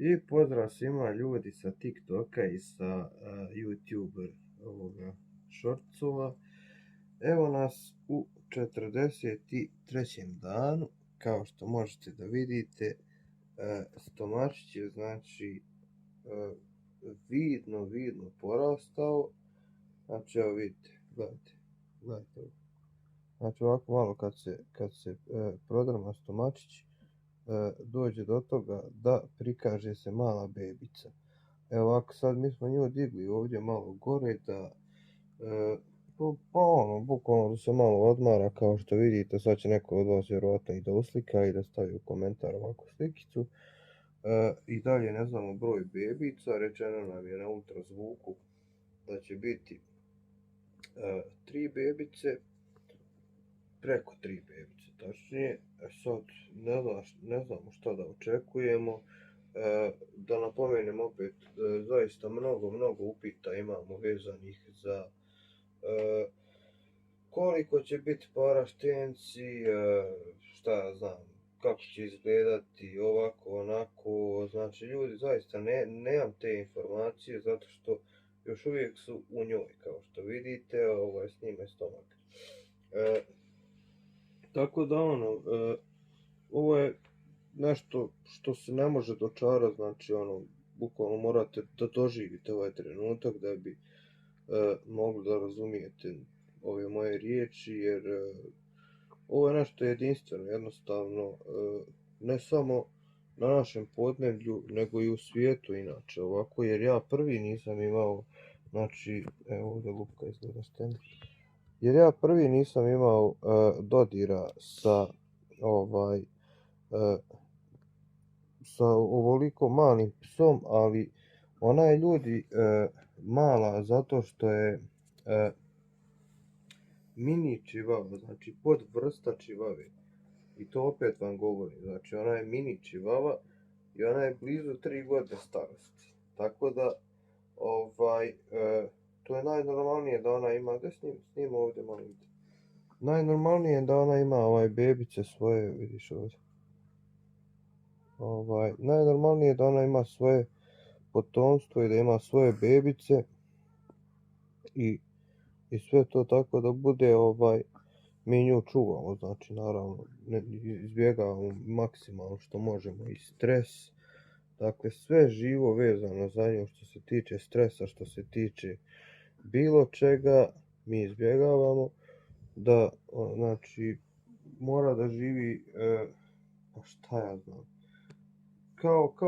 I pozdrav svima ljudi sa TikToka i sa YouTube ovoga shortsova. Evo nas u 43. danu, kao što možete da vidite, stomačić je znači vidno porastao. Znači evo vidite, gledajte. Znači ovako malo kad se prodrma stomačić, dođe do toga da prikaže se mala bebica. Evo ovako sad mi smo nju digli ovdje malo gore da bukvalno da se malo odmara, kao što vidite. Sad će neko od vas vjerojatno i da uslika i da stavi u komentar ovakvu slikicu. I dalje ne znamo broj bebica, rečeno nam je na ultrazvuku da će biti 3 bebice, preko 3 bebice tačnije. Sad ne znamo šta da očekujemo. Da napomenem opet, zaista mnogo upita imamo vezanih za koliko će biti para štenci, šta ja znam, kako će izgledati, ovako, onako. Znači ljudi, zaista nemam te informacije zato što još uvijek su u njoj, kao što vidite, s njime stomak. Tako da ovo je nešto što se ne može dočarati, znači bukvalno morate da doživite ovaj trenutak da bi mogli da razumijete ove moje riječi, jer ovo je nešto jedinstveno, jednostavno, ne samo na našem podneblju, nego i u svijetu inače ovako, jer ja prvi nisam imao, znači, evo ovdje lupka izgleda šteni, jer ja prvi nisam imao dodira sa sa ovoliko malim psom, ali ona je ljudi mala zato što je mini čivava, znači podvrsta čivave. I to opet vam govorim, znači ona je mini čivava i ona je blizu 3 godine starosti. Tako da, to je najnormalnije da ona ima, da snima ovdje malo vidite. Najnormalnije je da ona ima bebice svoje, vidiš ovdje. Najnormalnije je da ona ima svoje potomstvo i da ima svoje bebice i sve to tako da bude, mi nju čuvamo, znači naravno izbjegavamo maksimalno što možemo i stres. Dakle, sve živo vezano za nju što se tiče stresa, što se tiče bilo čega, mi izbjegavamo. Da, znači, mora da živi, pa šta ja znam, kao